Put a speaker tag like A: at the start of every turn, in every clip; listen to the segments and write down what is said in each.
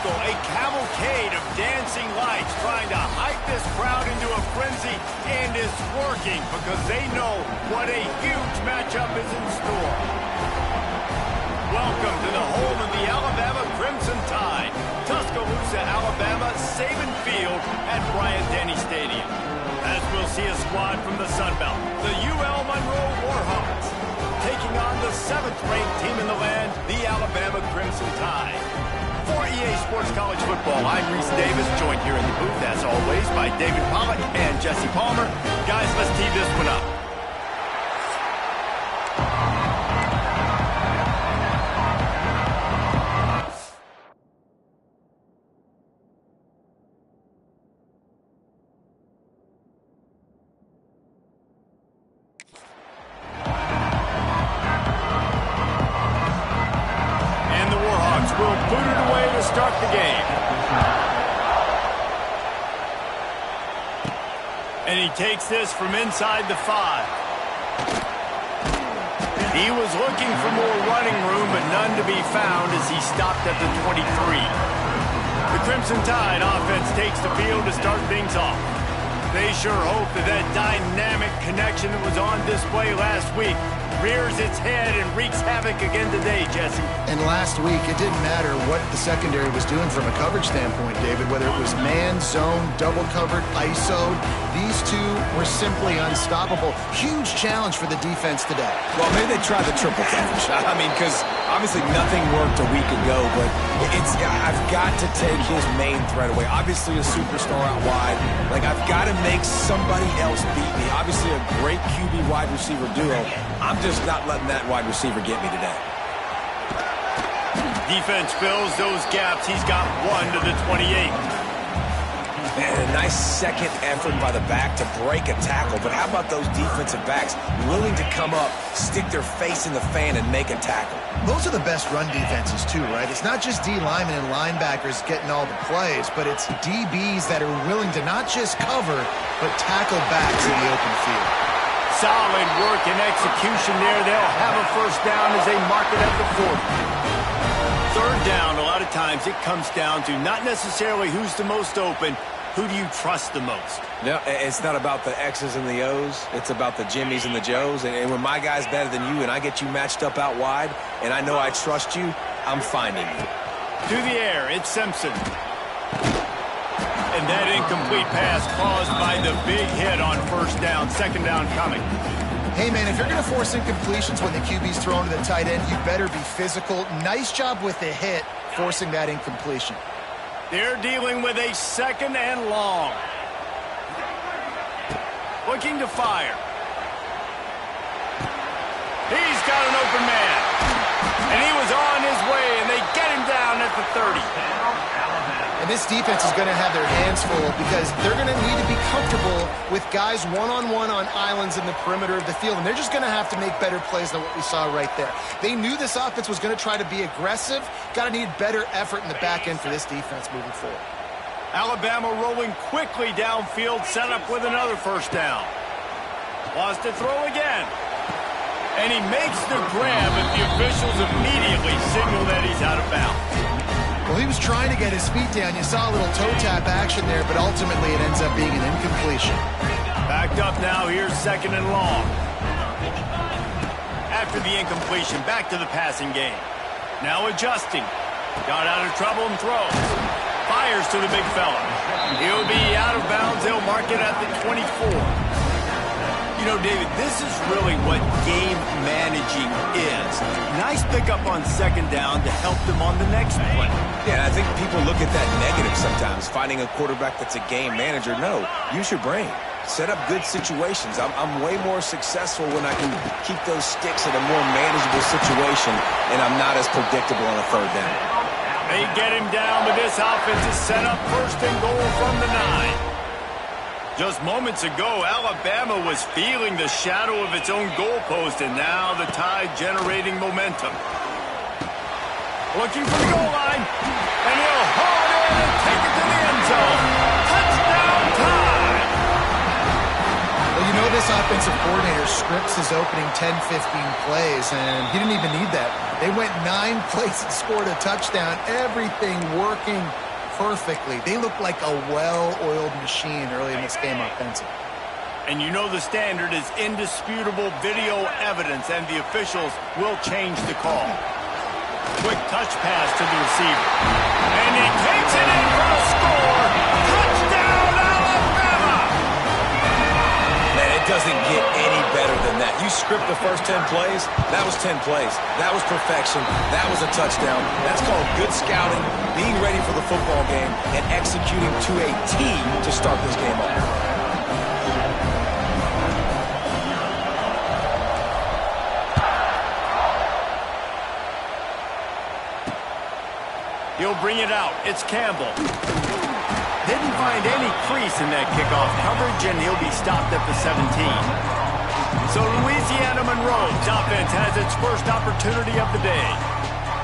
A: spectacle, a cavalcade of dancing lights trying to hype this crowd into a frenzy, and it's working because they know what a huge matchup is in store. Welcome to the home of the Alabama Crimson Tide, Tuscaloosa, Alabama, Saban Field at Bryant-Denny Stadium. As we'll see a squad from the Sun Belt, the UL Monroe Warhawks, taking on the 7th-ranked team in the land, the Alabama Crimson Tide. For EA Sports College Football, I'm Reese Davis, joined here in the booth, as always, by David Pollock and Jesse Palmer. Guys, let's tee this one up. Will boot it away to start the game. And he takes this from inside the 5. He was looking for more running room, but none to be found as he stopped at the 23. The Crimson Tide offense takes the field to start things off. They sure hope that dynamic connection that was on display last week rears its head and wreaks havoc again today, Jesse.
B: And last week, it didn't matter what the secondary was doing from a coverage standpoint, David, whether it was man, zone, double covered, ISO. These two were simply unstoppable. Huge challenge for the defense today.
C: Well, maybe they tried the triple coverage. I mean, because obviously nothing worked a week ago, but I've got to take his main threat away. Obviously a superstar out wide. Like, I've got to make somebody else beat me. Obviously a great QB wide receiver duo. I'm just not letting that wide receiver get me today.
A: Defense fills those gaps. He's got one to the 28.
C: And a nice second effort by the back to break a tackle. But how about those defensive backs willing to come up, stick their face in the fan, and make a tackle?
B: Those are the best run defenses, too, right? It's not just D linemen and linebackers getting all the plays, but it's DBs that are willing to not just cover, but tackle backs in the open field.
A: Solid work and execution there. They'll have a first down as they mark it at the 40. Third down, a lot of times it comes down to not necessarily who's the most open, who do you trust the most?
C: No, it's not about the X's and the O's. It's about the Jimmies and the Joes. And when my guy's better than you and I get you matched up out wide and I know I trust you, I'm finding you.
A: To the air, it's Simpson. And that incomplete pass caused by the big hit on first down. Second down coming.
B: Hey, man, if you're going to force incompletions when the QB's thrown to the tight end, you better be physical. Nice job with the hit, forcing that incompletion.
A: They're dealing with a second and long. Looking to fire. He's got an open man. And he was on his way, and they get him down at the 30.
B: And this defense is going to have their hands full because they're going to need to be comfortable with guys one-on-one on islands in the perimeter of the field. And they're just going to have to make better plays than what we saw right there. They knew this offense was going to try to be aggressive. Got to need better effort in the back end for this defense moving forward.
A: Alabama rolling quickly downfield, set up with another first down. Wants to throw again. And he makes the grab, but the officials immediately signal that he's out of bounds.
B: Well, he was trying to get his feet down. You saw a little toe tap action there, but ultimately it ends up being an incompletion.
A: Backed up now, here's second and long. After the incompletion, back to the passing game. Now adjusting. Got out of trouble and throws. Fires to the big fella. He'll be out of bounds. They'll mark it at the 24. You know, David, this is really what game managing is. Nice pickup on second down to help them on the next play.
C: Yeah, I think people look at that negative sometimes, finding a quarterback that's a game manager. No, use your brain. Set up good situations. I'm way more successful when I can keep those sticks in a more manageable situation, and I'm not as predictable on a third down.
A: They get him down, but this offense is set up first and goal from the 9. Just moments ago, Alabama was feeling the shadow of its own goalpost, and now the Tide generating momentum. Looking for the goal line, and he'll haul it in and take it to the end zone. Touchdown, Tide!
B: Well, you know this offensive coordinator scripts his opening 10, 15 plays, and he didn't even need that. They went 9 plays and scored a touchdown, everything working perfectly. They look like a well-oiled machine early in this game offensively.
A: And you know the standard is indisputable video evidence, and the officials will change the call. Quick touch pass to the receiver. And he takes it in for a score. Touchdown, Alabama!
C: Man, it doesn't get any better than that. You script the first 10 plays, that was 10 plays. That was perfection. That was a touchdown. That's called good scouting, being ready for the football game, and executing to a T to start this game off.
A: He'll bring it out. It's Campbell. Didn't find any crease in that kickoff coverage, and he'll be stopped at the 17. So Louisiana Monroe's offense has its first opportunity of the day.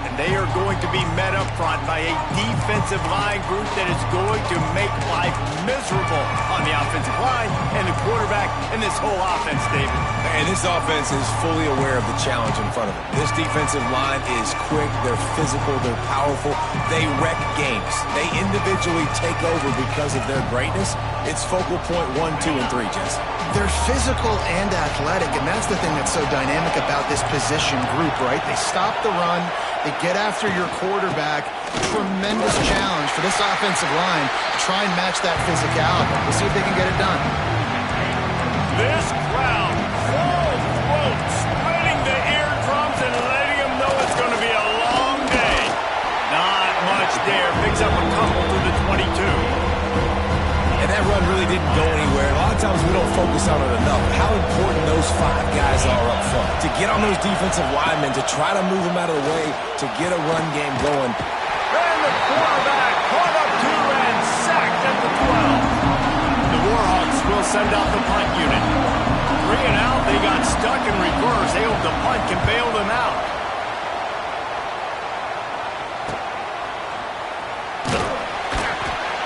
A: And they are going to be met up front by a defensive line group that is going to make life miserable on the offensive line and the quarterback and this whole offense, David.
C: And this offense is fully aware of the challenge in front of them. This defensive line is quick, they're physical, they're powerful, they wreck games. They individually take over because of their greatness. It's focal point 1, 2, and 3, Jesse.
B: They're physical and athletic, and that's the thing that's so dynamic about this position group, right? They stop the run, they get after your quarterback. Tremendous challenge for this offensive line to try and match that physicality. We'll see if they can get it done.
A: This crowd, full throat, splitting the eardrums and letting them know it's going to be a long day. Not much there. Picks up a couple to the 22.
C: And that run really didn't go anywhere. A lot of times we don't focus on it enough. How important those 5 guys are up front. To get on those defensive linemen, to try to move them out of the way, to get a run game going.
A: And the quarterback caught up to and sacked at the 12. The Warhawks will send out the punt unit. 3 and out, they got stuck in reverse. They hope the punt can bail them out.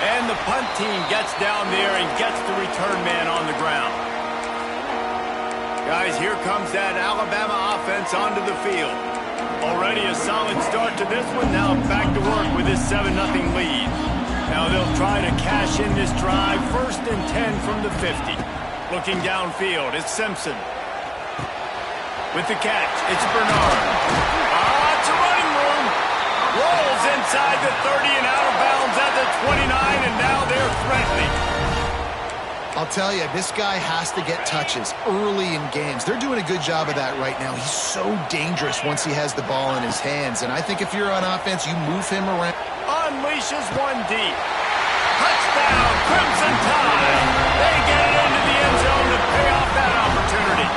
A: And the punt team gets down there and gets the return man on the ground. Guys, here comes that Alabama offense onto the field. Already a solid start to this one. Now back to work with this 7-0 lead. Now they'll try to cash in this drive. 1st and 10 from the 50. Looking downfield, it's Simpson. With the catch, it's Bernard. It's a running room. Rolls inside the 30 and out of bounds at the 29, and now they're threatening.
B: I'll tell you, this guy has to get touches early in games. They're doing a good job of that right now. He's so dangerous once he has the ball in his hands, and I think if you're on offense, you move him around.
A: Unleashes one deep. Touchdown, Crimson Tide. They get it into the end zone to pay off that opportunity.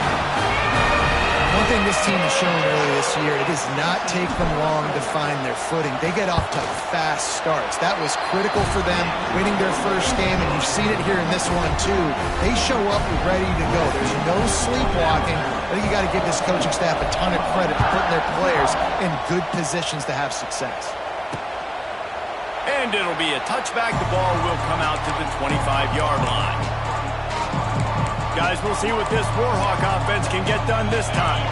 B: One thing this team has shown earlier this year, it does not take them long to find their footing. They get off to fast starts. That was critical for them, winning their first game, and you've seen it here in this one too. They show up ready to go. There's no sleepwalking. I think you got to give this coaching staff a ton of credit for putting their players in good positions to have success.
A: And it'll be a touchback. The ball will come out to the 25-yard line. Guys, we'll see what this Warhawk offense can get done this time.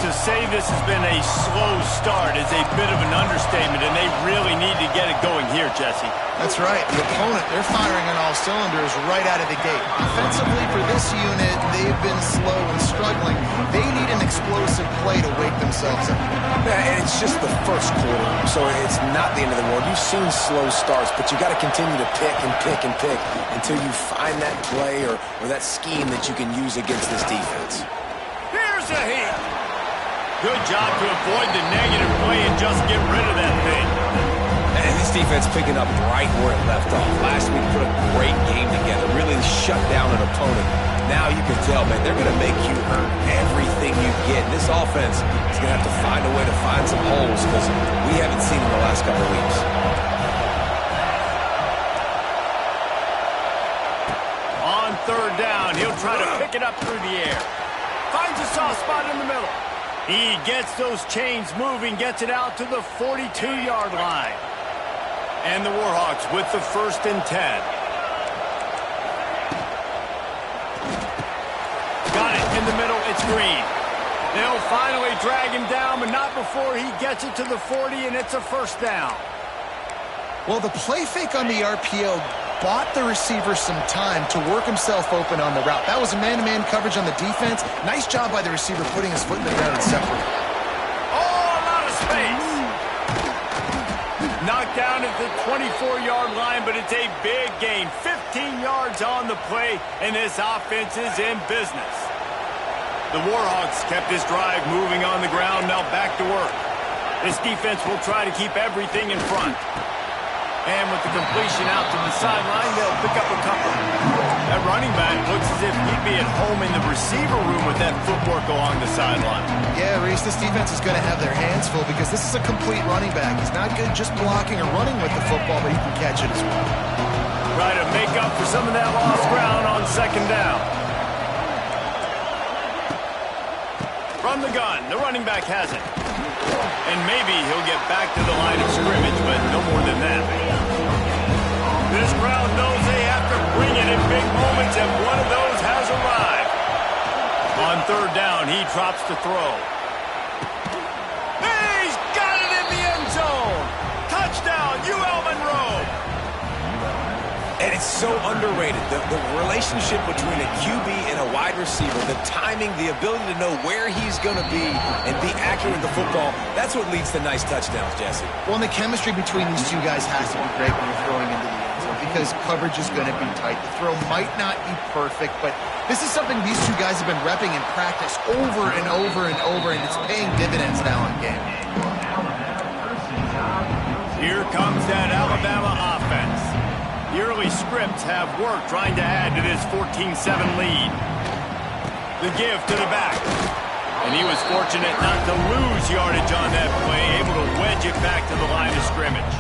A: To say this has been a slow start is a bit of an understatement, and they really need to get it going here, Jesse.
B: That's right. The opponent, they're firing on all cylinders right out of the gate. Offensively, for this unit, they've been slow and struggling. They need an explosive play to wake themselves up.
C: And it's just the first quarter, so it's not the end of the world. You've seen slow starts, but you got to continue to pick and pick and pick until you find that play or that scheme that you can use against this defense.
A: Here's a hit. Good job to avoid the negative play and just get rid of that thing.
C: And this defense picking up right where it left off. Last week put a great game together, really shut down an opponent. Now you can tell, man, they're going to make you earn everything you get. This offense is going to have to find a way to find some holes because we haven't seen in the last couple of weeks.
A: On 3rd down, he'll try to pick it up through the air. Finds a soft spot in the middle. He gets those chains moving, gets it out to the 42-yard line. And the Warhawks with the 1st and 10. it's green. They'll finally drag him down, but not before he gets it to the 40, and it's a first down.
B: Well, the play fake on the RPO bought the receiver some time to work himself open on the route. That was a man-to-man coverage on the defense. Nice job by the receiver putting his foot in the ground and separating.
A: Oh, a lot of space. Knocked down at the 24-yard line, but it's a big gain. 15 yards on the play, and this offense is in business. The Warhawks kept this drive moving on the ground, now back to work. This defense will try to keep everything in front. And with the completion out to the sideline, they'll pick up a couple. That running back looks as if he'd be at home in the receiver room with that footwork along the sideline.
B: Yeah, Reese, this defense is going to have their hands full because this is a complete running back. He's not good just blocking or running with the football, but he can catch it as well.
A: Try to make up for some of that lost ground on second down. From the gun, the running back has it. And maybe he'll get back to the line of scrimmage, but no more than that. This crowd knows they have to bring it in big moments, and one of those has arrived. On third down, he drops to throw. He's got it in the end zone! Touchdown, UL Monroe!
C: And it's so underrated. The relationship between a QB and a wide receiver, the timing, the ability to know where he's going to be and be accurate with the football, that's what leads to nice touchdowns, Jesse.
B: Well, and the chemistry between these two guys has to be great when you're throwing into the end zone because coverage is going to be tight. The throw might not be perfect, but this is something these two guys have been repping in practice over and over and over, and it's paying dividends now in game.
A: Here comes that Alabama offense. The early scripts have worked trying to add to this 14-7 lead. The give to the back. And he was fortunate not to lose yardage on that play, able to wedge it back to the line of scrimmage.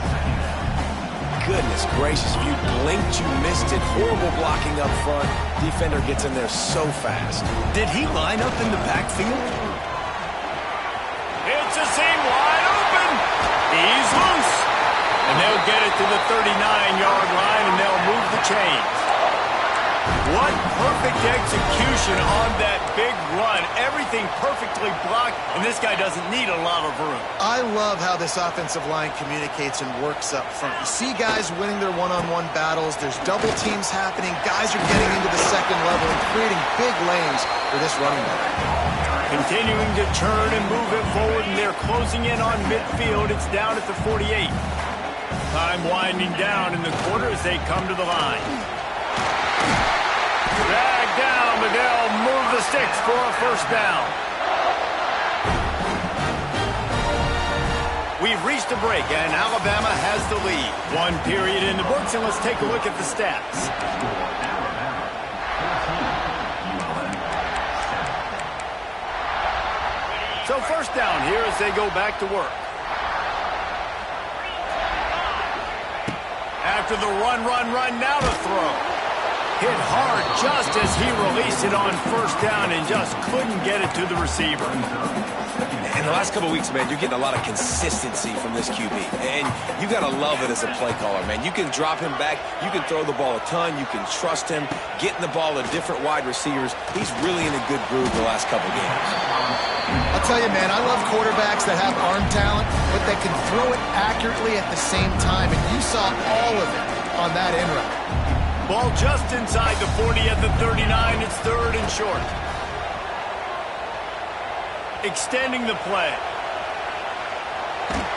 C: Goodness gracious, if you blinked, you missed it. Horrible blocking up front. Defender gets in there so fast.
A: Did he line up in the backfield? It's a seam wide open. He's loose. And they'll get it to the 39-yard line, and they'll move the chains. What perfect execution on that big run. Everything perfectly blocked, and this guy doesn't need a lot of room.
B: I love how this offensive line communicates and works up front. You see guys winning their one-on-one battles. There's double teams happening. Guys are getting into the second level and creating big lanes for this running back.
A: Continuing to turn and move it forward, and they're closing in on midfield. It's down at the 48. Time winding down in the quarter as they come to the line. Drag down, but they'll move the sticks for a first down. We've reached a break, and Alabama has the lead. One period in the books, and let's take a look at the stats. So first down here as they go back to work. After the run, now to throw. Hit hard just as he released it on first down and just couldn't get it to the receiver.
C: In the last couple of weeks, man, you're getting a lot of consistency from this QB. And you got to love it as a play caller, man. You can drop him back. You can throw the ball a ton. You can trust him, getting the ball to different wide receivers. He's really in a good groove the last couple of games.
B: I'll tell you, man, I love quarterbacks that have arm talent, but that can throw it accurately at the same time. And you saw all of it on that end route.
A: Ball just inside the 40 at the 39. It's third and short. Extending the play.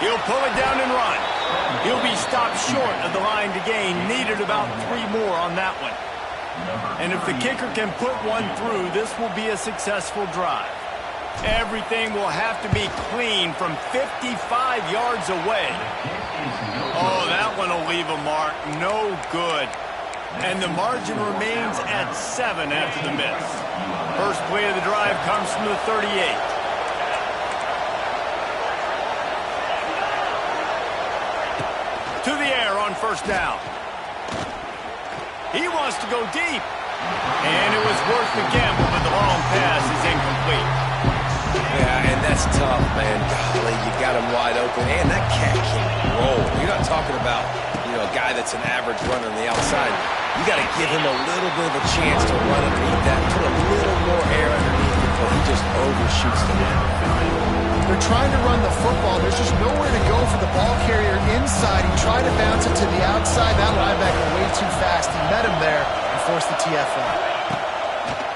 A: He'll pull it down and run. He'll be stopped short of the line to gain. Needed about 3 more on that one. And if the kicker can put one through, this will be a successful drive. Everything will have to be clean from 55 yards away. Oh, that one will leave a mark. No good. And the margin remains at 7 after the miss. First play of the drive comes from the 38. To the air on first down. He wants to go deep. And it was worth the gamble, but the long pass is incomplete.
C: Yeah, and that's tough, man. Golly, you got him wide open. And that cat can roll. You're not talking about, a guy that's an average runner on the outside. You got to give him a little bit of a chance to run underneath that, put a little more air underneath it. but he just overshoots the mark.
B: They're trying to run the football. There's just nowhere to go for the ball carrier inside. He tried to bounce it to the outside. That linebacker way too fast. He met him there and forced the TFL.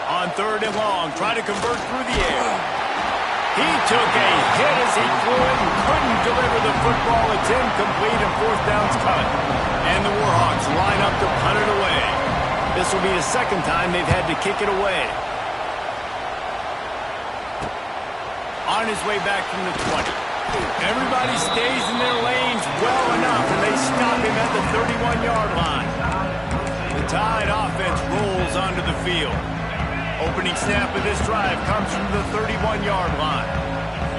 A: On 3rd and long, trying to convert through the air. He took a hit as he threw it and couldn't deliver the football. It's incomplete and 4th down's cut. And the Warhawks line up to punt it away. This will be the 2nd time they've had to kick it away. On his way back from the 20. Everybody stays in their lanes well enough, and they stop him at the 31-yard line. The Tide offense rolls onto the field. Opening snap of this drive comes from the 31-yard line.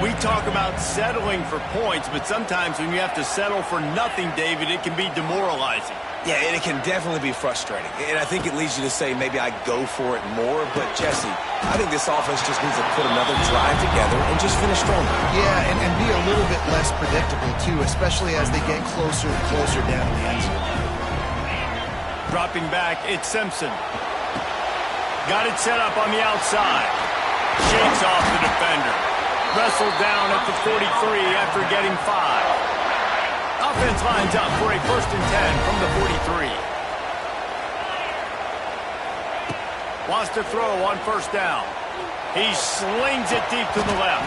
A: We talk about settling for points, but sometimes when you have to settle for nothing, David, it can be demoralizing.
C: Yeah, and it can definitely be frustrating. And I think it leads you to say maybe I go for it more. But, Jesse, I think this offense just needs to put another drive together and just finish strong.
B: Yeah, and be a little bit less predictable, too, especially as they get closer and closer down the end zone.
A: Dropping back, it's Simpson. Got it set up on the outside. Shakes off the defender. Wrestled down at the 43 after getting 5. Offense lines up for a 1st and 10 from the 43. Wants to throw on 1st down. He slings it deep to the left.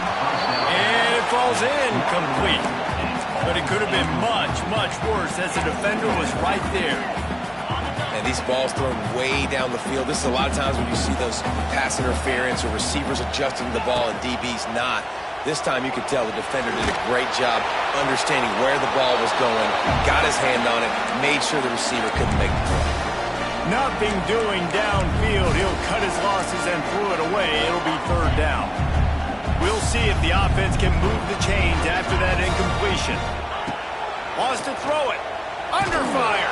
A: And it falls incomplete. But it could have been much, much worse as the defender was right there.
C: And these balls thrown way down the field. This is a lot of times when you see those pass interference or receivers adjusting the ball and DBs not. This time you could tell the defender did a great job understanding where the ball was going, got his hand on it, made sure the receiver couldn't make the play.
A: Nothing doing downfield. He'll cut his losses and threw it away. It'll be 3rd down. We'll see if the offense can move the chains after that incompletion. Wants to throw it. Under fire.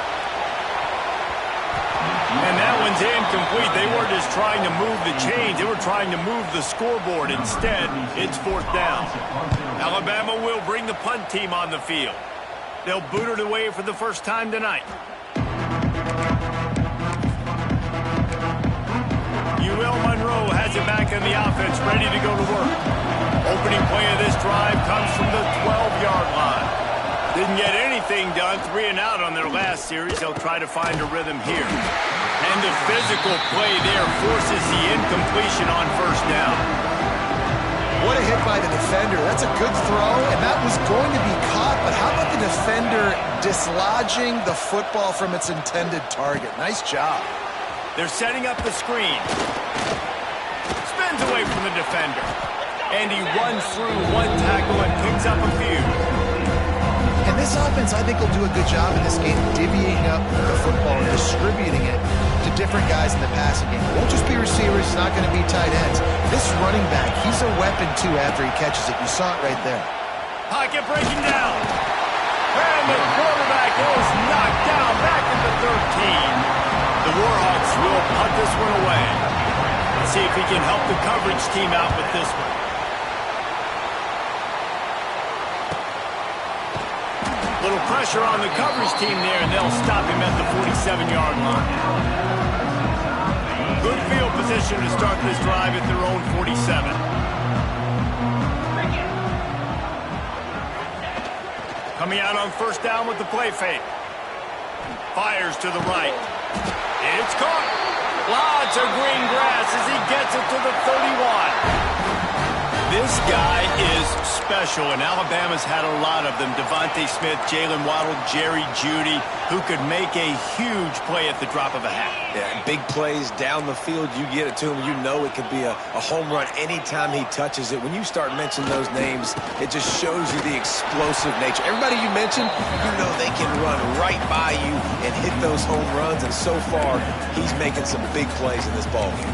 A: And that one's incomplete. They weren't just trying to move the chains. They were trying to move the scoreboard. Instead, it's 4th down. Alabama will bring the punt team on the field. They'll boot it away for the first time tonight. UL Monroe has it back on the offense, ready to go to work. Opening play of this drive comes from the 12-yard line. Didn't get anything done, 3 and out on their last series. They'll try to find a rhythm here. And the physical play there forces the incompletion on 1st down.
B: What a hit by the defender. That's a good throw, and that was going to be caught. But how about the defender dislodging the football from its intended target? Nice job.
A: They're setting up the screen. Spins away from the defender. And he runs through one tackle and picks up a few.
B: And this offense, I think, will do a good job in this game divvying up the football and distributing it to different guys in the passing game. It won't just be receivers. It's not going to be tight ends. This running back, he's a weapon, too, after he catches it. You saw it right there.
A: Pocket breaking down. And the quarterback is knocked down back at the 13. The Warhawks will punt this one away. Let's see if he can help the coverage team out with this one. Little pressure on the coverage team there, and they'll stop him at the 47-yard line. Good field position to start this drive at their own 47. Coming out on 1st down with the play fake. Fires to the right. It's caught. Lots of green grass as he gets it to the 31. This guy is special, and Alabama's had a lot of them. Devontae Smith, Jalen Waddle, Jerry Jeudy, who could make a huge play at the drop of a hat.
C: Yeah, big plays down the field. You get it to him, you know it could be a home run anytime he touches it. When you start mentioning those names, it just shows you the explosive nature. Everybody you mentioned, you know they can run right by you and hit those home runs, and so far, he's making some big plays in this ballgame.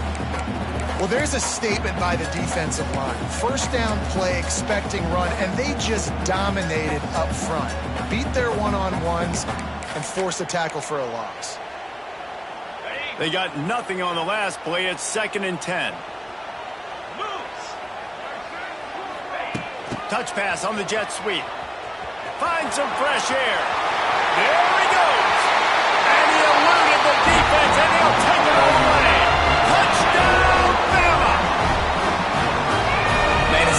B: Well, there's a statement by the defensive line. 1st down play, expecting run, and they just dominated up front. Beat their one-on-ones and forced a tackle for a loss.
A: They got nothing on the last play. It's 2nd and 10. Touch pass on the jet sweep. Finds some fresh air. There he goes. And he eluded the defense, and he'll take it all away. Touchdown, Bama!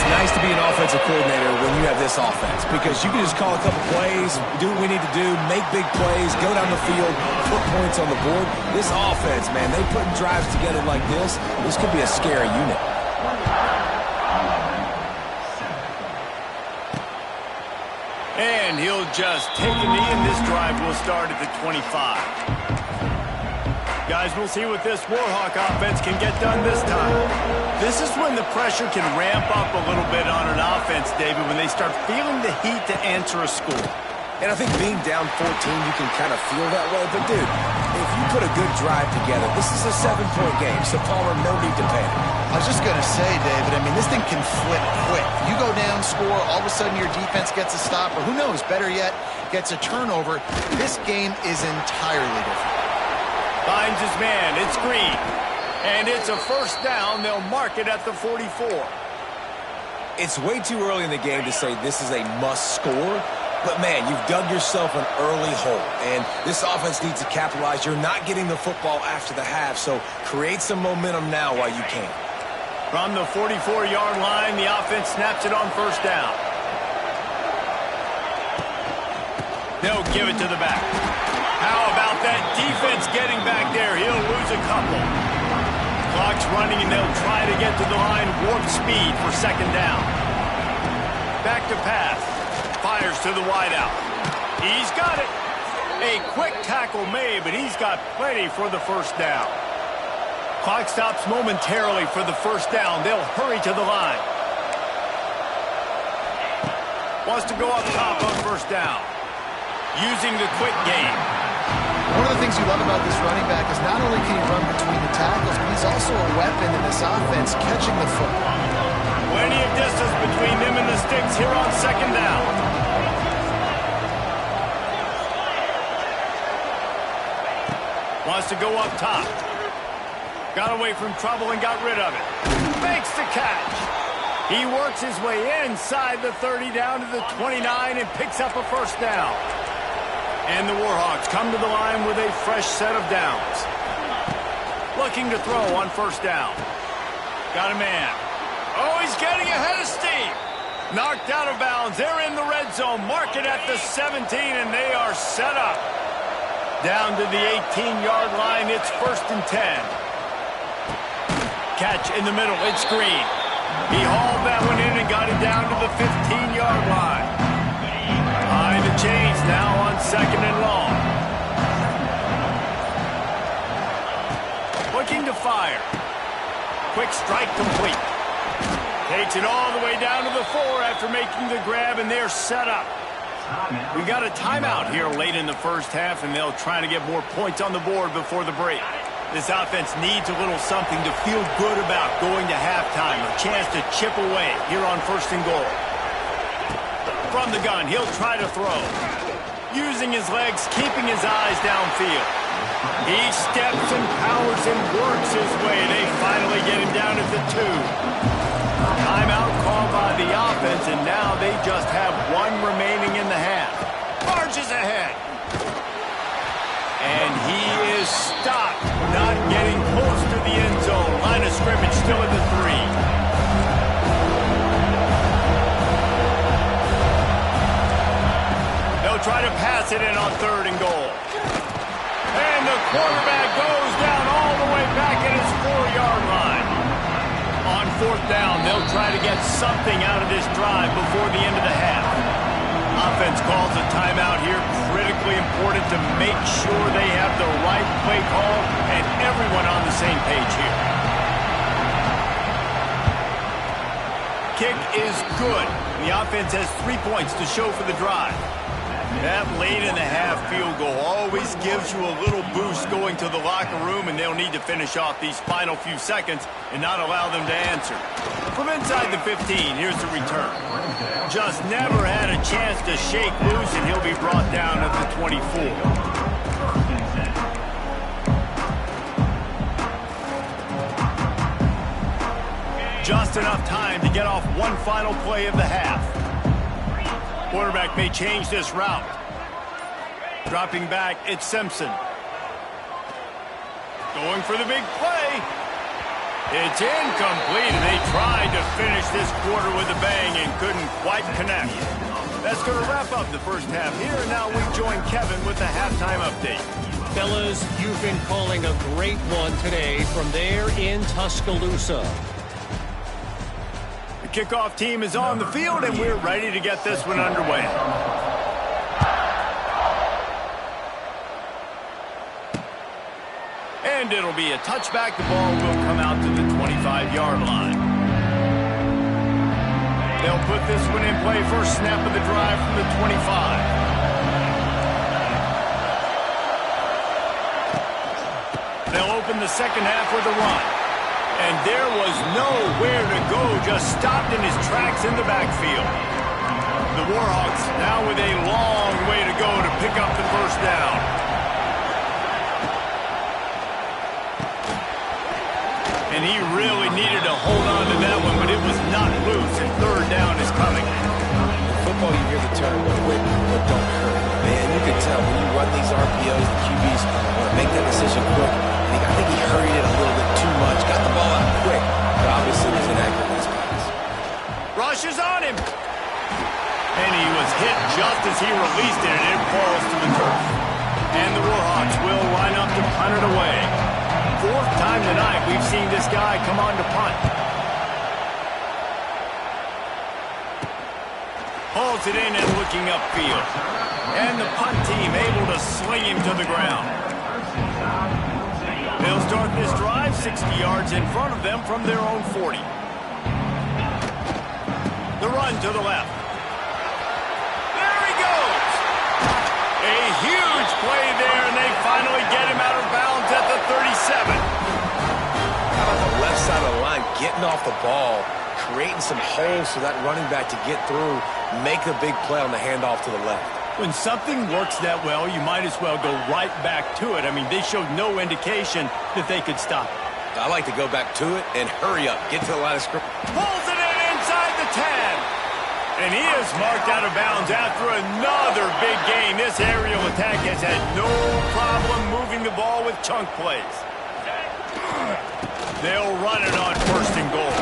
C: it's nice to be an offensive coordinator when you have this offense because you can just call a couple plays, do what we need to do, make big plays, go down the field, put points on the board. This offense, man, they put drives together like this. This could be a scary unit.
A: And he'll just take a knee, and this drive will start at the 25. Guys, we'll see what this Warhawk offense can get done this time. This is when the pressure can ramp up a little bit on an offense, David, when they start feeling the heat to answer a score.
C: And I think being down 14, you can kind of feel that way. But, dude, if you put a good drive together, this is a 7-point game, so Palmer, no need to panic.
B: I was just going to say, David, I mean, this thing can flip quick. You go down, score, all of a sudden your defense gets a stop, or who knows, better yet, gets a turnover. This game is entirely different.
A: Finds his man. It's Green. And it's a first down. They'll mark it at the 44.
C: It's way too early in the game to say this is a must score. But, man, you've dug yourself an early hole. And this offense needs to capitalize. You're not getting the football after the half, so create some momentum now while you can.
A: From the 44-yard line, the offense snaps it on first down. They'll give it to the back. How about that defense getting back there? He'll lose a couple. Clock's running, and they'll try to get to the line warp speed for second down. Back to pass. Fires to the wideout. He's got it. A quick tackle made, but he's got plenty for the first down. Clock stops momentarily for the first down. They'll hurry to the line. Wants to go up top on first down. Using the quick game.
B: One of the things you love about this running back is not only can he run between the tackles, but he's also a weapon in this offense catching the football.
A: Plenty of distance between them and the sticks here on second down. Wants to go up top. Got away from trouble and got rid of it. Makes the catch. He works his way inside the 30 down to the 29 and picks up a first down. And the Warhawks come to the line with a fresh set of downs. Looking to throw on first down. Got a man. Oh, he's getting ahead of steam. Knocked out of bounds. They're in the red zone. Mark it at the 17, and they are set up. Down to the 18-yard line. It's first and 10. Catch in the middle. It's Green. He hauled that one in and got it down to the 15-yard line. Behind the chains now on second and long. Looking to fire. Quick strike complete. Takes it all the way down to the 4 after making the grab, and they're set up. We got a timeout here late in the first half, and they'll try to get more points on the board before the break. This offense needs a little something to feel good about going to halftime. A chance to chip away here on first and goal. From the gun, he'll try to throw. Using his legs, keeping his eyes downfield. He steps and powers and works his way. They finally get him down at the 2. Timeout called by the offense, and now they just have one remaining in the half. Marches ahead. And he is stopped, not getting close to the end zone. Line of scrimmage still at the 3. They'll try to pass it in on third and goal. And the quarterback goes down all the way back at his 4-yard line. On fourth down, they'll try to get something out of this drive before the end of the half. Offense calls a timeout here. Critically important to make sure they have the right play call and everyone on the same page here. Kick is good. The offense has 3 points to show for the drive. That late in the half field goal always gives you a little boost going to the locker room, and they'll need to finish off these final few seconds and not allow them to answer. From inside the 15, here's the return. Just never had a chance to shake loose, and he'll be brought down at the 24. Just enough time to get off one final play of the half. Quarterback may change this route. Dropping back, it's Simpson. Going for the big play. It's incomplete. They tried to finish this quarter with a bang and couldn't quite connect. That's going to wrap up the first half here. And now we join Kevin with the halftime update.
D: Fellas, you've been calling a great one today from there in Tuscaloosa.
A: The kickoff team is on the field, and we're ready to get this one underway. And it'll be a touchback. The ball will come out to the 25-yard line. They'll put this one in play. First snap of the drive from the 25. They'll open the second half with a run. And there was nowhere to go, just stopped in his tracks in the backfield. The Warhawks now with a long way to go to pick up the first down. And he really needed to hold on to that one, but it was not loose, and third down is coming.
C: In football, you hear the term, quick, but don't hurry. Man, you can tell when you run these RPOs, the QBs want to make that decision quick. I think he hurried it a little bit too much, got the ball out quick, but obviously was inaccurate in his pass.
A: Rush is on him. And he was hit just as he released it, and it falls to the turf. And the Warhawks will line up to punt it away. Fourth time tonight we've seen this guy come on to punt. Hauls it in and looking upfield. And the punt team able to sling him to the ground. They'll start this drive 60 yards in front of them from their own 40. The run to the left. There he goes! A huge play there, and they finally get him out of bounds at the 37.
C: Out on the left side of the line, getting off the ball, creating some holes for that running back to get through, make a big play on the handoff to the left.
A: When something works that well, you might as well go right back to it. I mean, they showed no indication that they could stop it.
C: I like to go back to it and hurry up, get to the line of scrimmage.
A: Pulls it in inside the 10. And he is marked out of bounds after another big game. This aerial attack has had no problem moving the ball with chunk plays. They'll run it on first and goal.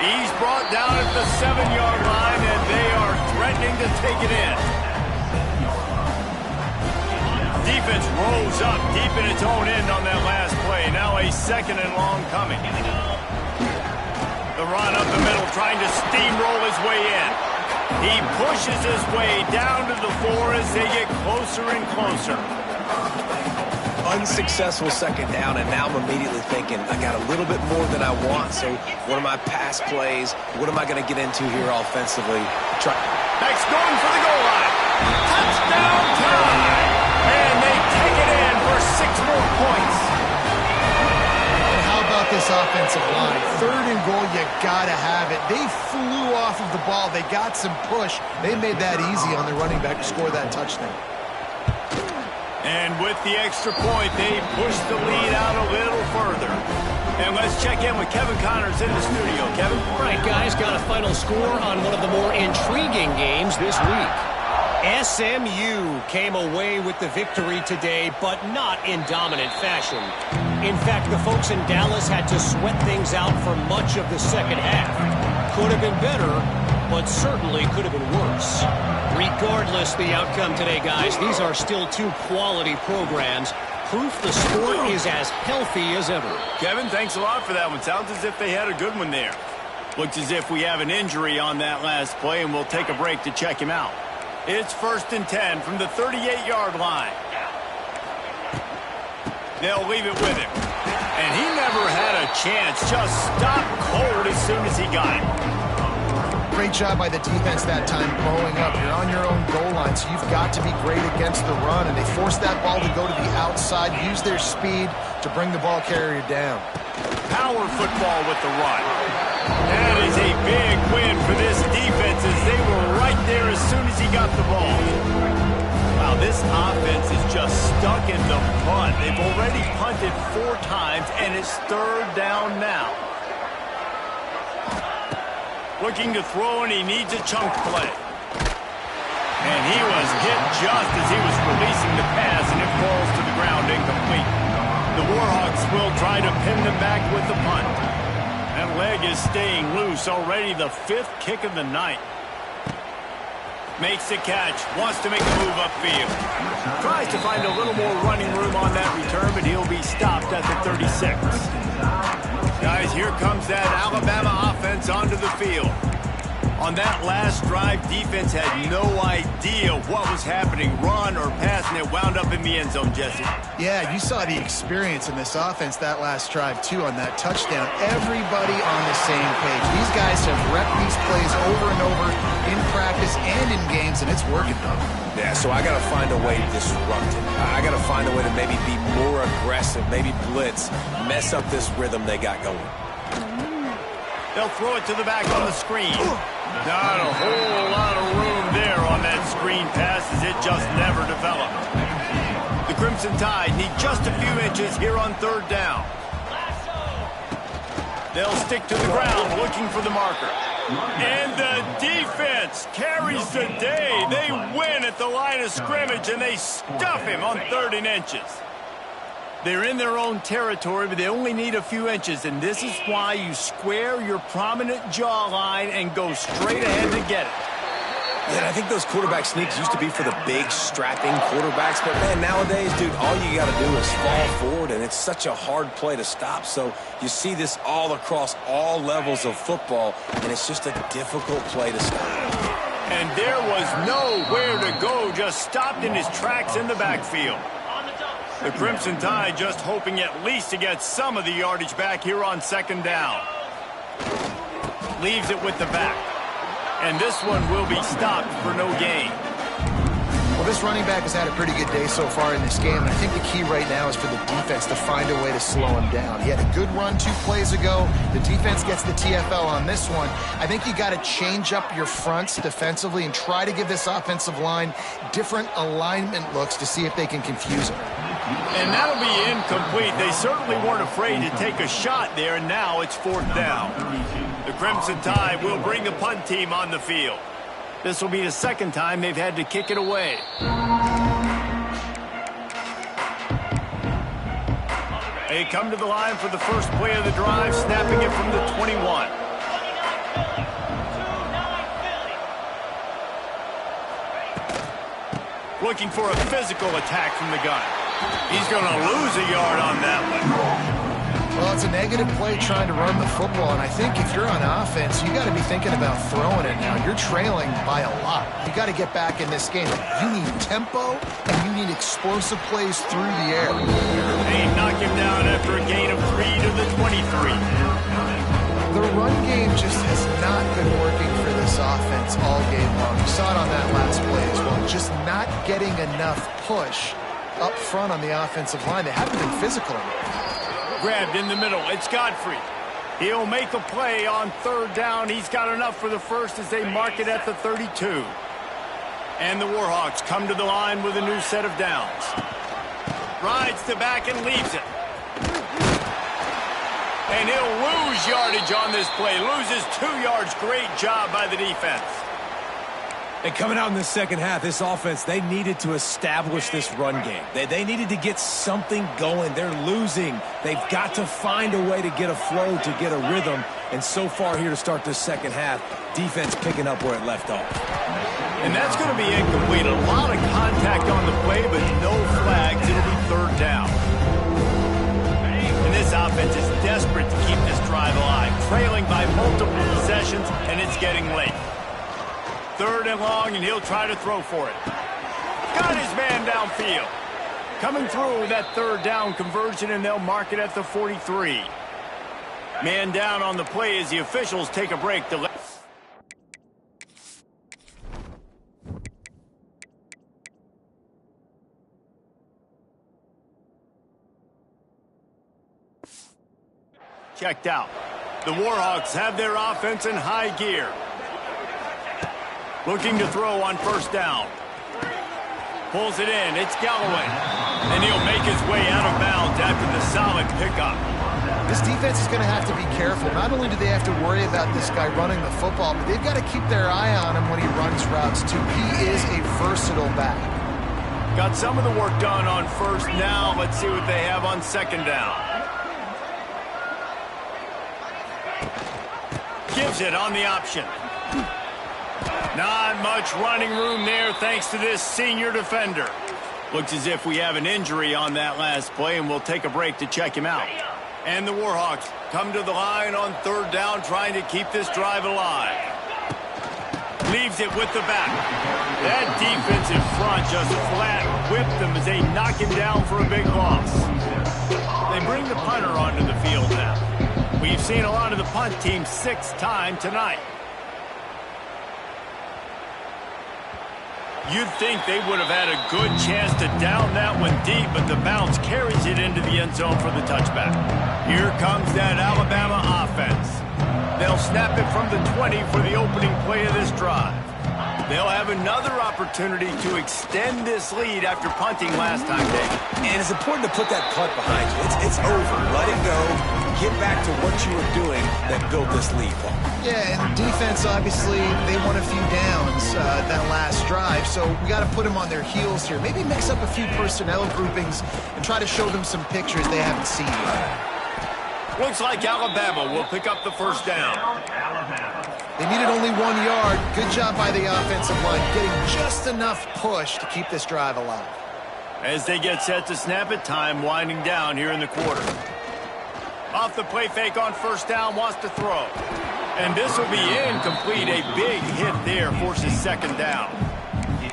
A: He's brought down at the 7-yard line, and they are threatening to take it in. Defense rolls up deep in its own end on that last play. Now a second and long coming. The run up the middle, trying to steamroll his way in. He pushes his way down to the 4 as they get closer and closer.
C: Unsuccessful second down, and now I'm immediately thinking, I got a little bit more than I want, so what are my pass plays? What am I going to get into here offensively?
A: Next going for the goal line. Touchdown time! And they take it in for 6 more points.
B: And how about this offensive line? Third and goal, you gotta have it. They flew off of the ball. They got some push. They made that easy on the running back to score that touchdown.
A: And with the extra point, they push the lead out a little further. And let's check in with Kevin Connors in the studio. Kevin?
D: All right, guys, got a final score on one of the more intriguing games this week. SMU came away with the victory today, but not in dominant fashion. In fact, the folks in Dallas had to sweat things out for much of the second half. Could have been better, but certainly could have been worse. Regardless the outcome today, guys, these are still 2 quality programs. Proof the sport is as healthy as ever.
A: Kevin, thanks a lot for that one. Sounds as if they had a good one there. Looks as if we have an injury on that last play, and we'll take a break to check him out. It's 1st and 10 from the 38-yard line. They'll leave it with him. And he never had a chance. Just stopped cold as soon as he got it.
B: Great job by the defense that time, blowing up. You're on your own goal line, so you've got to be great against the run. And they forced that ball to go to the outside, use their speed to bring the ball carrier down.
A: Power football with the run. That is a big win for this defense as they were right there as soon as he got the ball. Wow, this offense is just stuck in the punt. They've already punted 4 times, and it's 3rd down now. Looking to throw, and he needs a chunk play. And he was hit just as he was releasing the pass, and it falls to the ground incomplete. The Warhawks will try to pin them back with the punt. That leg is staying loose. Already the 5th kick of the night. Makes the catch. Wants to make a move upfield. Tries to find a little more running room on that return, but he'll be stopped at the 36. Guys, here comes that Alabama offense onto the field. On that last drive, defense had no idea what was happening, run or pass, and it wound up in the end zone, Jesse.
B: Yeah, you saw the experience in this offense that last drive, too, on that touchdown. Everybody on the same page. These guys have repped these plays over and over in practice and in games, and it's working, though.
C: Yeah, so I got to find a way to disrupt it. I got to find a way to maybe be more aggressive, maybe blitz, mess up this rhythm they got going.
A: They'll throw it to the back on the screen. Not a whole lot of room there on that screen pass as it just never developed. The Crimson Tide need just a few inches here on 3rd down. They'll stick to the ground looking for the marker. And the defense carries the day. They win at the line of scrimmage and they stuff him on 3rd and inches. They're in their own territory, but they only need a few inches, and this is why you square your prominent jawline and go straight ahead to get it.
C: Yeah, I think those quarterback sneaks used to be for the big, strapping quarterbacks, but, man, nowadays, dude, all you got to do is fall forward, and it's such a hard play to stop. So you see this all across all levels of football, and it's just a difficult play to stop.
A: And there was nowhere to go, just stopped in his tracks in the backfield. The Crimson Tide just hoping at least to get some of the yardage back here on 2nd down. Leaves it with the back. And this one will be stopped for no gain.
B: Well, this running back has had a pretty good day so far in this game, and I think the key right now is for the defense to find a way to slow him down. He had a good run 2 plays ago. The defense gets the TFL on this one. I think you got to change up your fronts defensively and try to give this offensive line different alignment looks to see if they can confuse him.
A: And that'll be incomplete. They certainly weren't afraid to take a shot there, and now it's 4th down. The Crimson Tide will bring the punt team on the field. This will be the 2nd time they've had to kick it away. They come to the line for the first play of the drive, snapping it from the 21. Looking for a physical attack from the gun. He's going to lose a yard on that one.
B: Well, it's a negative play trying to run the football, and I think if you're on offense, you got to be thinking about throwing it now. You're trailing by a lot. You got to get back in this game. You need tempo, and you need explosive plays through the air.
A: They knock him down after a gain of 3 to the 23.
B: The run game just has not been working for this offense all game long. You saw it on that last play as well. Just not getting enough push up front on the offensive line. They haven't been physical enough.
A: Grabbed in the middle. It's Godfrey. He'll make a play on 3rd down. He's got enough for the first as they mark it at the 32. And the Warhawks come to the line with a new set of downs. Rides the back and leaves it. And he'll lose yardage on this play. Loses 2 yards. Great job by the defense.
C: And coming out in the second half, this offense, they needed to establish this run game. They needed to get something going. They're losing. They've got to find a way to get a flow, to get a rhythm. And so far here to start this second half, defense picking up where it left off.
A: And that's going to be incomplete. A lot of contact on the play, but no flags. It'll be 3rd down. And this offense is desperate to keep this drive alive, trailing by multiple possessions, and it's getting late. 3rd and long, and he'll try to throw for it. Got his man downfield. Coming through that 3rd down conversion, and they'll mark it at the 43. Man down on the play as the officials take a break to let... Checked out. The Warhawks have their offense in high gear. Looking to throw on 1st down. Pulls it in. It's Galloway. And he'll make his way out of bounds after the solid pickup.
B: This defense is going to have to be careful. Not only do they have to worry about this guy running the football, but they've got to keep their eye on him when he runs routes, too. He is a versatile back.
A: Got some of the work done on 1st. Now let's see what they have on 2nd down. Gives it on the option. Not much running room there thanks to this senior defender. Looks as if we have an injury on that last play, and we'll take a break to check him out. And the Warhawks come to the line on third down, trying to keep this drive alive. Leaves it with the back. That defensive front just flat whipped them as they knock him down for a big loss. They bring the punter onto the field now. We've seen a lot of the punt team 6 times tonight. You'd think they would have had a good chance to down that one deep, but the bounce carries it into the end zone for the touchback. Here comes that Alabama offense. They'll snap it from the 20 for the opening play of this drive. They'll have another opportunity to extend this lead after punting last time, Dave.
C: And it's important to put that punt behind you. It's over. Let it go. Get back to what you were doing that built this lead, Paul.
B: Yeah, and defense, obviously, they won a few downs that last drive, so we got to put them on their heels here. Maybe mix up a few personnel groupings and try to show them some pictures they haven't seen yet.
A: Looks like Alabama will pick up the first down.
B: They needed only 1 yard. Good job by the offensive line, getting just enough push to keep this drive alive.
A: As they get set to snap it, time winding down here in the quarter. Off the play fake on first down, wants to throw. And this will be incomplete. A big hit there forces second down.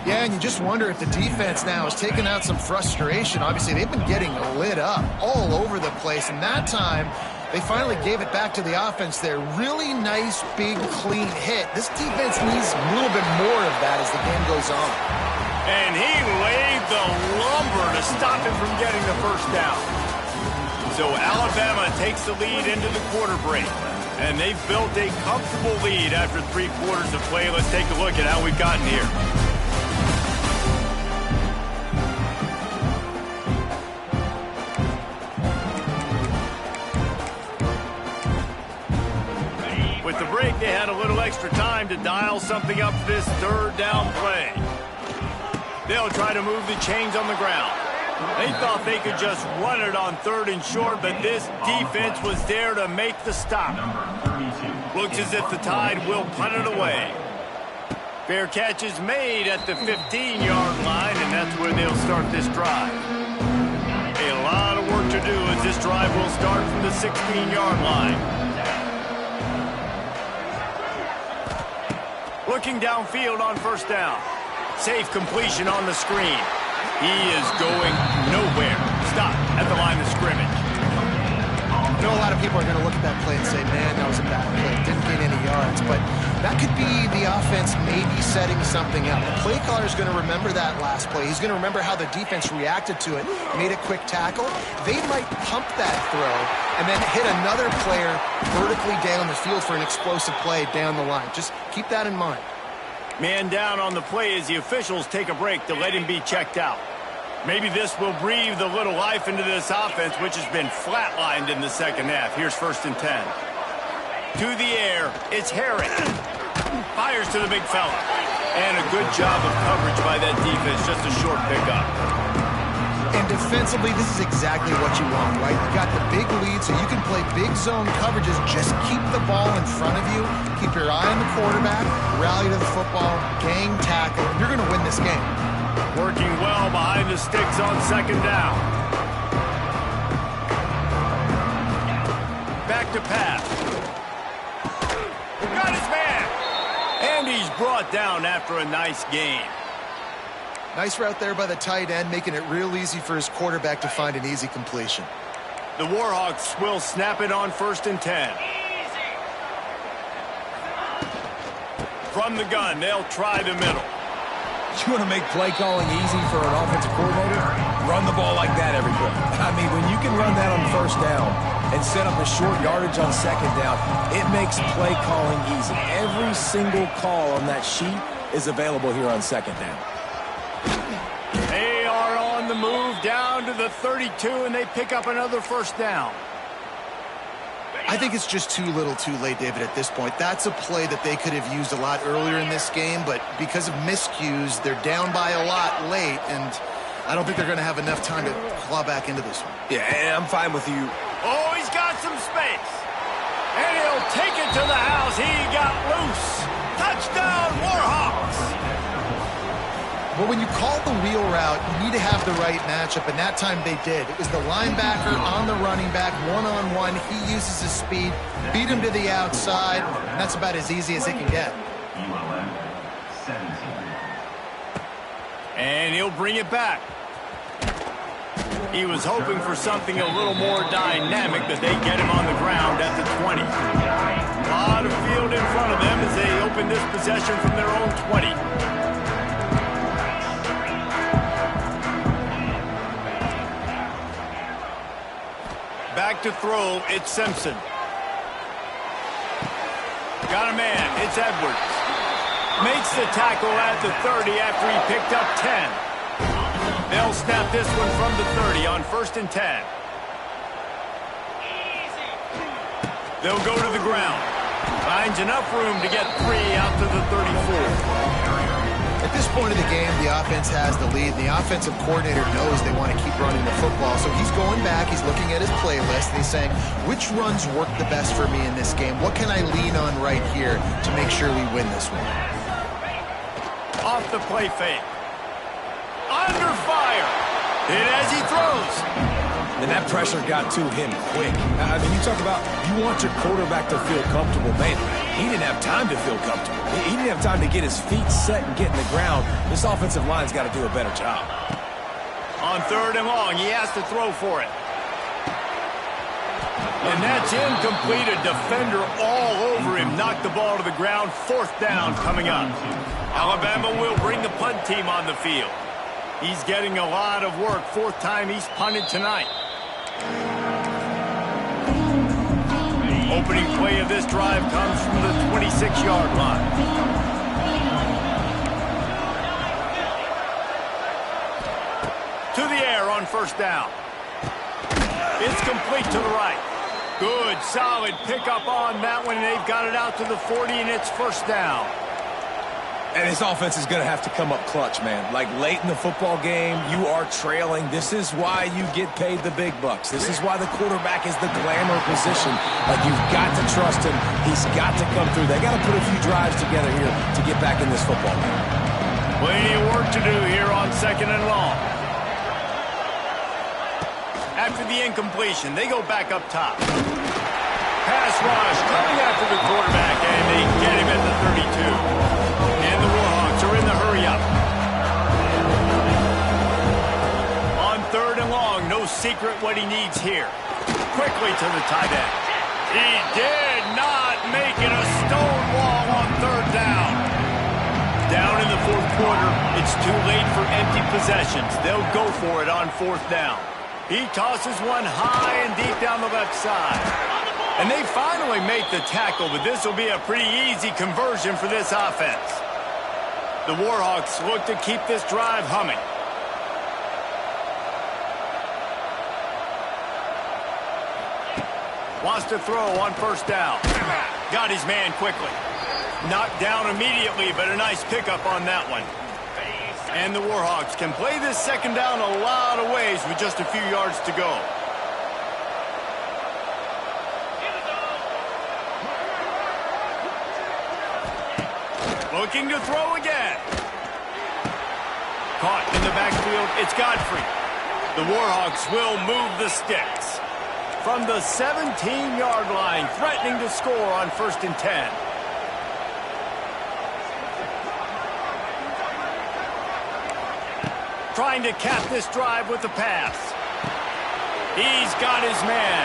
B: Yeah, and you just wonder if the defense now has taken out some frustration. Obviously, they've been getting lit up all over the place, and that time they finally gave it back to the offense there. Really nice, big, clean hit. This defense needs a little bit more of that as the game goes on.
A: And he laid the lumber to stop him from getting the first down. So Alabama takes the lead into the quarter break. And they've built a comfortable lead after 3 quarters of play. Let's take a look at how we've gotten here. With the break, they had a little extra time to dial something up for this third down play. They'll try to move the chains on the ground. They thought they could just run it on third and short, but this defense was there to make the stop. Looks as if the Tide will punt it away. Fair catch is made at the 15-yard line, and that's where they'll start this drive. A lot of work to do as this drive will start from the 16-yard line. Looking downfield on first down. Safe completion on the screen. He is going nowhere. Stop at the line of scrimmage.
B: I know a lot of people are going to look at that play and say, man, that was a bad play. Didn't gain any yards. But that could be the offense maybe setting something up. The play caller is going to remember that last play. He's going to remember how the defense reacted to it, made a quick tackle. They might pump that throw and then hit another player vertically down the field for an explosive play down the line. Just keep that in mind.
A: Man down on the play as the officials take a break to let him be checked out. Maybe this will breathe a little life into this offense, which has been flatlined in the second half. Here's 1st and 10. To the air, it's Herring. Fires to the big fella. And a good job of coverage by that defense, just a short pickup.
B: And defensively, this is exactly what you want, right? You got the big lead, so you can play big zone coverages. Just keep the ball in front of you. Keep your eye on the quarterback. Rally to the football. Gang tackle. You're going to win this game.
A: Working well behind the sticks on second down. Back to pass. Got his man. And he's brought down after a nice gain.
B: Nice route there by the tight end, making it real easy for his quarterback to find an easy completion.
A: The Warhawks will snap it on 1st and 10. From the gun, they'll try the middle.
C: You want to make play calling easy for an offensive coordinator? Run the ball like that every play. I mean, when you can run that on first down and set up a short yardage on second down, it makes play calling easy. Every single call on that sheet is available here on second down.
A: They are on the move down to the 32, and they pick up another first down.
B: I think it's just too little too late, David, at this point. That's a play that they could have used a lot earlier in this game, but because of miscues, they're down by a lot late, and I don't think they're going to have enough time to claw back into this one.
C: Yeah, and I'm fine with you.
A: Oh, he's got some space. And he'll take it to the house. He got loose. Touchdown, Warhawks.
B: Well, when you call the wheel route, you need to have the right matchup, and that time they did. It was the linebacker on the running back, one-on-one. He uses his speed, beat him to the outside, and that's about as easy as it can get.
A: And he'll bring it back. He was hoping for something a little more dynamic, but they get him on the ground at the 20. A lot of field in front of them as they open this possession from their own 20. Back to throw, it's Simpson. Got a man, it's Edwards. Makes the tackle at the 30 after he picked up 10. They'll snap this one from the 30 on 1st and 10. They'll go to the ground. Finds enough room to get 3 out to the 34.
B: At this point of the game, the offense has the lead. The offensive coordinator knows they want to keep running the football, so he's going back, he's looking at his playlist, and he's saying, which runs work the best for me in this game? What can I lean on right here to make sure we win this one?
A: Off the play fake. Under fire. Hit as he throws.
C: And that pressure got to him quick. I mean, you talk about you want your quarterback to feel comfortable. Man, he didn't have time to feel comfortable. He didn't have time to get his feet set and get in the ground. This offensive line's got to do a better job.
A: On 3rd and long, he has to throw for it. And that's incomplete. A defender all over him. Knocked the ball to the ground. 4th down coming up. Alabama will bring the punt team on the field. He's getting a lot of work. 4th time he's punted tonight. Opening play of this drive comes from the 26-yard line. To the air on 1st down. It's complete to the right. Good, solid pickup on that one, and they've got it out to the 40, and it's 1st down.
C: And this offense is going to have to come up clutch, man. Like late in the football game, you are trailing. This is why you get paid the big bucks. This is why the quarterback is the glamour position. Like, you've got to trust him. He's got to come through. They got to put a few drives together here to get back in this football game.
A: Plenty of work to do here on 2nd and long. After the incompletion, they go back up top. Pass rush coming after the quarterback, and they get him at the 32. And the Warhawks are in the hurry-up. On 3rd and long, no secret what he needs here. Quickly to the tight end. He did not make it. A stone wall on 3rd down. Down in the 4th quarter, it's too late for empty possessions. They'll go for it on 4th down. He tosses one high and deep down the left side. And they finally make the tackle, but this will be a pretty easy conversion for this offense. The Warhawks look to keep this drive humming. Wants to throw on 1st down. Got his man quickly. Knocked down immediately, but a nice pickup on that one. And the Warhawks can play this 2nd down a lot of ways with just a few yards to go. Looking to throw again. Caught in the backfield, it's Godfrey. The Warhawks will move the sticks. From the 17-yard line, threatening to score on 1st and 10. Trying to cap this drive with the pass. He's got his man.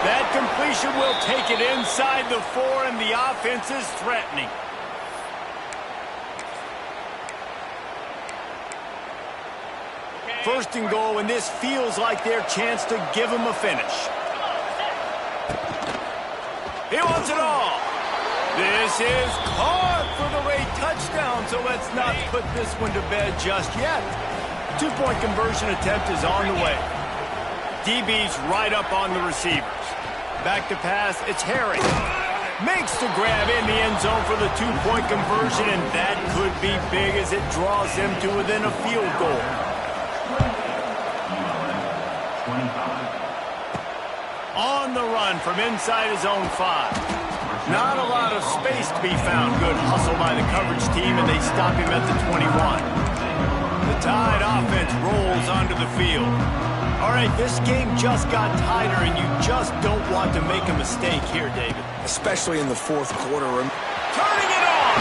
A: That completion will take it inside the 4, and the offense is threatening. First and goal, and this feels like their chance to give him a finish. He wants it all. This is caught for the late touchdown, so let's not put this one to bed just yet. 2-point conversion attempt is on the way. DB's right up on the receivers. Back to pass, it's Harry. Makes the grab in the end zone for the 2-point conversion, and that could be big as it draws him to within a field goal. On on the run from inside his own 5. Not a lot of space to be found. Good hustle by the coverage team, and they stop him at the 21. The Tide offense rolls onto the field. All right, this game just got tighter, and you just don't want to make a mistake here, David.
C: Especially in the fourth quarter.
A: Turning it on!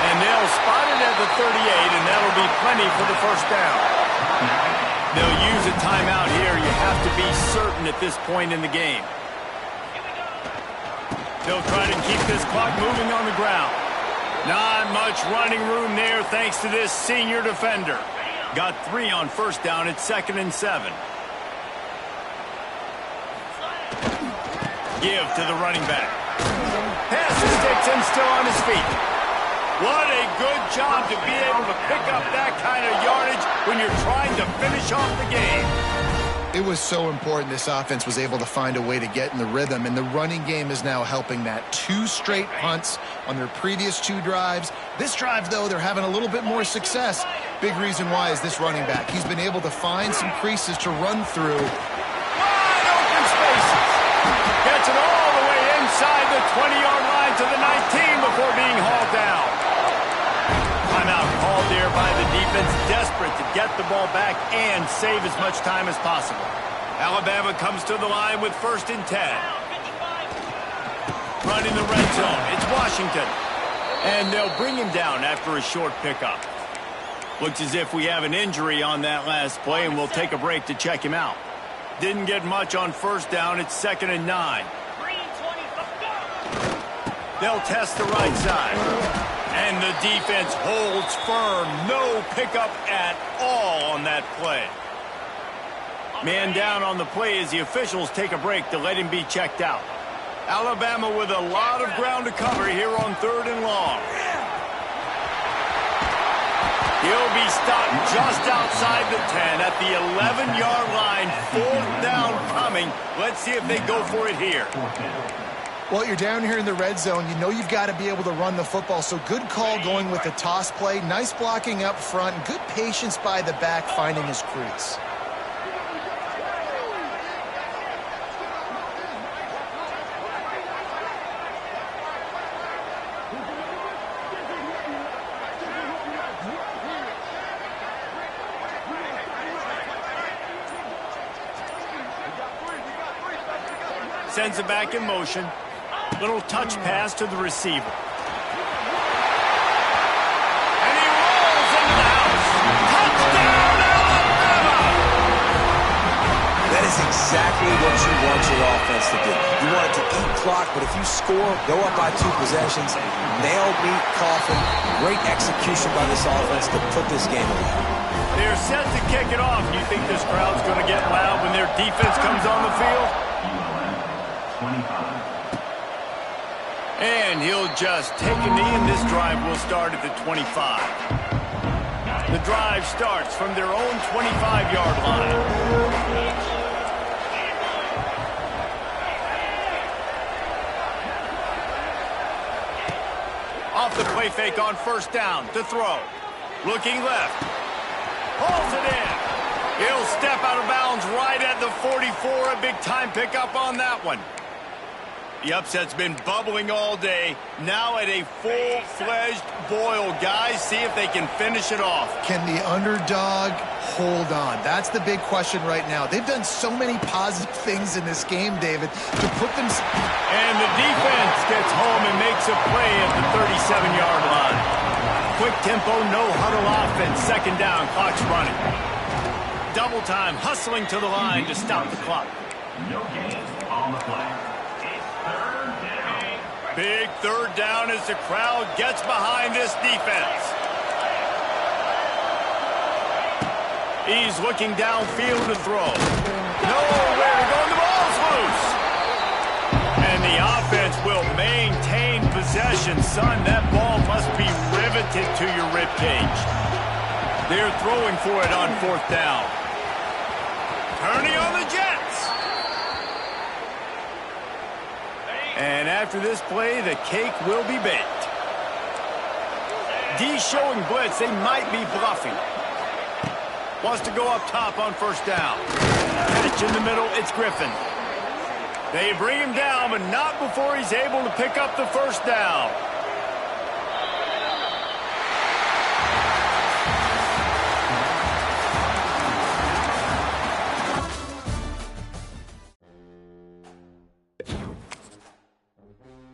A: And they'll spot it at the 38, and that'll be plenty for the first down. They'll use a timeout here. You have to be certain at this point in the game. They'll try to keep this clock moving on the ground. Not much running room there thanks to this senior defender. Got 3 on first down. It's 2nd and 7. Give to the running back. Pass to Dixon, still on his feet. What a good job to be able to pick up that kind of yardage when you're trying to finish off the game.
B: It was so important this offense was able to find a way to get in the rhythm, and the running game is now helping that. 2 straight punts on their previous 2 drives. This drive, though, they're having a little bit more success. Big reason why is this running back. He's been able to find some creases to run through.
A: Wide open spaces. Gets it all the way inside the 20-yard line to the 19 before being hauled down. Timeout called there by the defense, desperate to get the ball back and save as much time as possible. Alabama comes to the line with 1st and 10. Running the red zone, it's Washington. And they'll bring him down after a short pickup. Looks as if we have an injury on that last play, and we'll take a break to check him out. Didn't get much on first down. It's 2nd and 9. They'll test the right side. And the defense holds firm. No pickup at all on that play. Man down on the play as the officials take a break to let him be checked out. Alabama with a lot of ground to cover here on 3rd and long. He'll be stopped just outside the 10 at the 11-yard line. 4th down coming. Let's see if they go for it here.
B: Well, you're down here in the red zone. You know you've got to be able to run the football. So good call going with the toss play. Nice blocking up front. Good patience by the back finding his crease.
A: Sends it back in motion. Little touch pass to the receiver. And he rolls into the house. Touchdown, Alabama!
C: That is exactly what you want your offense to do. You want it to eat clock, but if you score, go up by 2 possessions, nail, meet, coffin. Great execution by this offense to put this game away.
A: They're set to kick it off. Do you think this crowd's going to get loud when their defense comes on the field?
E: 25.
A: And he'll just take a knee, and this drive will start at the 25. The drive starts from their own 25-yard line. Off the play fake on first down to throw. Looking left. Pulls it in. He'll step out of bounds right at the 44. A big-time pickup on that one. The upset's been bubbling all day. Now at a full-fledged boil. Guys, see if they can finish it off.
B: Can the underdog hold on? That's the big question right now. They've done so many positive things in this game, David, to put them...
A: And the defense gets home and makes a play at the 37-yard line. Quick tempo, no huddle offense. 2nd down, clock's running. Double time, hustling to the line to stop the clock.
E: No gain on the play.
A: Big 3rd down as the crowd gets behind this defense. He's looking downfield to throw. Nowhere to go, and the ball's loose. And the offense will maintain possession. Son, that ball must be riveted to your ribcage. They're throwing for it on 4th down. Turning on the Jets. And after this play, the cake will be baked. D showing blitz. They might be bluffing. Wants to go up top on first down. Catch in the middle. It's Griffin. They bring him down, but not before he's able to pick up the first down.